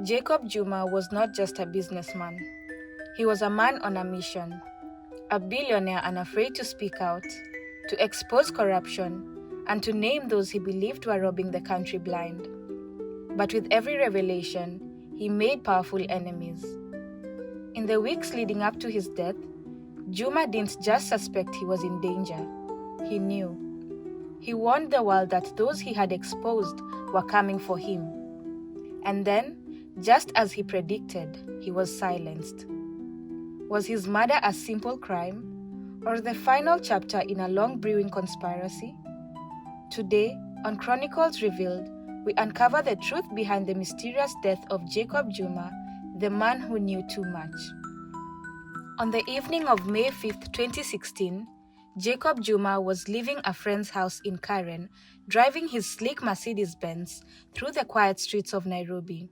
Jacob Juma was not just a businessman. He was a man on a mission, a billionaire unafraid to speak out, to expose corruption, and to name those he believed were robbing the country blind. But with every revelation, he made powerful enemies. In the weeks leading up to his death, Juma didn't just suspect he was in danger. He knew. He warned the world that those he had exposed were coming for him. And then, just as he predicted, he was silenced. Was his murder a simple crime, or the final chapter in a long brewing conspiracy? Today, on Chronicles Revealed, we uncover the truth behind the mysterious death of Jacob Juma, the man who knew too much. On the evening of May 5, 2016, Jacob Juma was leaving a friend's house in Karen, driving his sleek Mercedes-Benz through the quiet streets of Nairobi.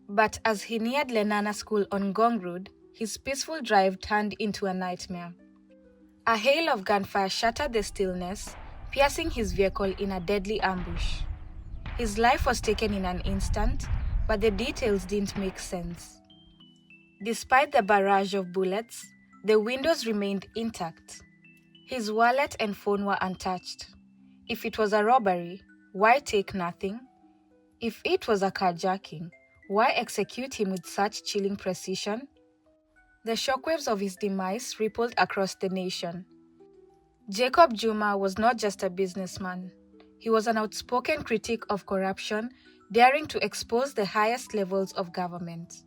But as he neared Lenana School on Ngong Road, his peaceful drive turned into a nightmare. A hail of gunfire shattered the stillness, piercing his vehicle in a deadly ambush. His life was taken in an instant, but the details didn't make sense. Despite the barrage of bullets, the windows remained intact. His wallet and phone were untouched. If it was a robbery, why take nothing? If it was a carjacking, why execute him with such chilling precision? The shockwaves of his demise rippled across the nation. Jacob Juma was not just a businessman. He was an outspoken critic of corruption, daring to expose the highest levels of government.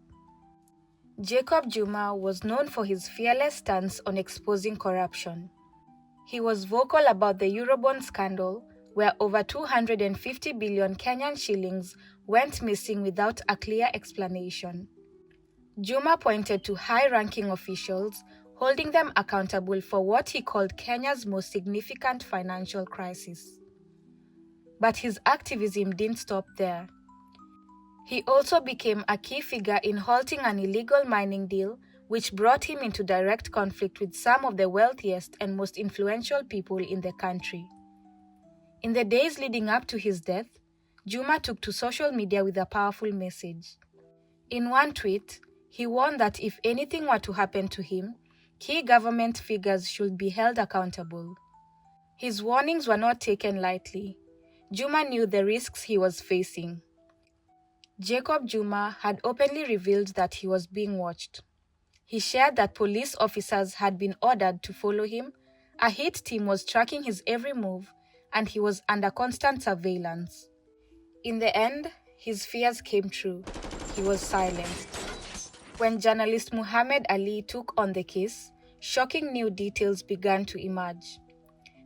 Jacob Juma was known for his fearless stance on exposing corruption. He was vocal about the Eurobond scandal, where over 250 billion Kenyan shillings went missing without a clear explanation. Juma pointed to high-ranking officials, holding them accountable for what he called Kenya's most significant financial crisis. But his activism didn't stop there. He also became a key figure in halting an illegal mining deal, which brought him into direct conflict with some of the wealthiest and most influential people in the country. In the days leading up to his death, Juma took to social media with a powerful message. In one tweet, he warned that if anything were to happen to him, key government figures should be held accountable. His warnings were not taken lightly. Juma knew the risks he was facing. Jacob Juma had openly revealed that he was being watched. He shared that police officers had been ordered to follow him, a hit team was tracking his every move, and he was under constant surveillance. In the end, his fears came true. He was silenced. When journalist Muhammad Ali took on the case, shocking new details began to emerge.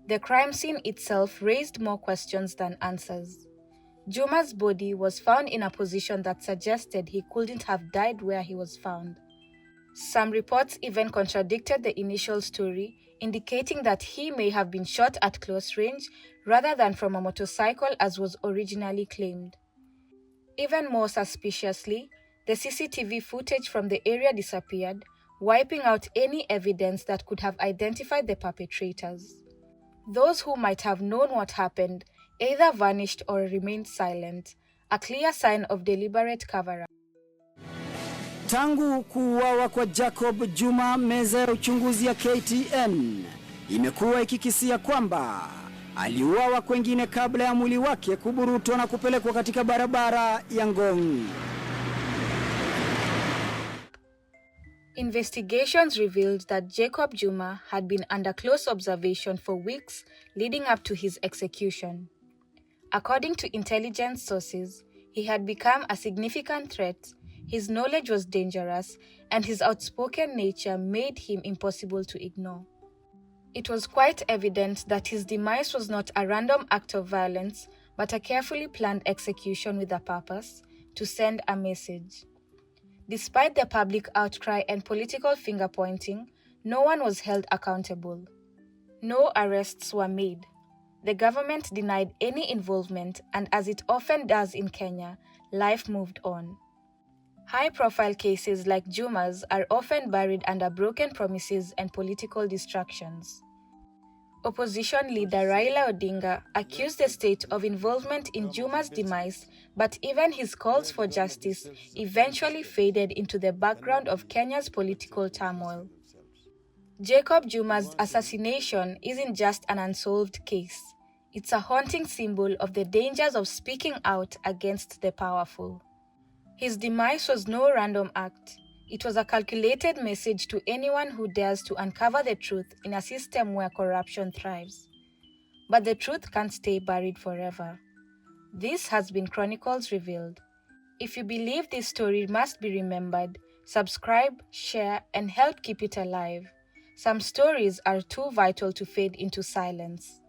The crime scene itself raised more questions than answers. Juma's body was found in a position that suggested he couldn't have died where he was found. Some reports even contradicted the initial story, indicating that he may have been shot at close range rather than from a motorcycle as was originally claimed. Even more suspiciously, the CCTV footage from the area disappeared, wiping out any evidence that could have identified the perpetrators. Those who might have known what happened either vanished or remained silent, a clear sign of deliberate cover-up. Tangu kuuawa kwa Jacob Juma, meza ya uchunguzi ya KTN imekuwa ikikisia kwamba aliuawa kwengine kabla ya mwili wake kuburutwa na kupelekwa katika barabara ya Ngong. Investigations revealed that Jacob Juma had been under close observation for weeks leading up to his execution. According to intelligence sources, he had become a significant threat. His knowledge was dangerous, and his outspoken nature made him impossible to ignore. It was quite evident that his demise was not a random act of violence, but a carefully planned execution with a purpose, to send a message. Despite the public outcry and political finger-pointing, no one was held accountable. No arrests were made. The government denied any involvement, and as it often does in Kenya, life moved on. High-profile cases like Juma's are often buried under broken promises and political distractions. Opposition leader Raila Odinga accused the state of involvement in Juma's demise, but even his calls for justice eventually faded into the background of Kenya's political turmoil. Jacob Juma's assassination isn't just an unsolved case. It's a haunting symbol of the dangers of speaking out against the powerful. His demise was no random act. It was a calculated message to anyone who dares to uncover the truth in a system where corruption thrives. But the truth can't stay buried forever. This has been Chronicles Revealed. If you believe this story must be remembered, subscribe, share, and help keep it alive. Some stories are too vital to fade into silence.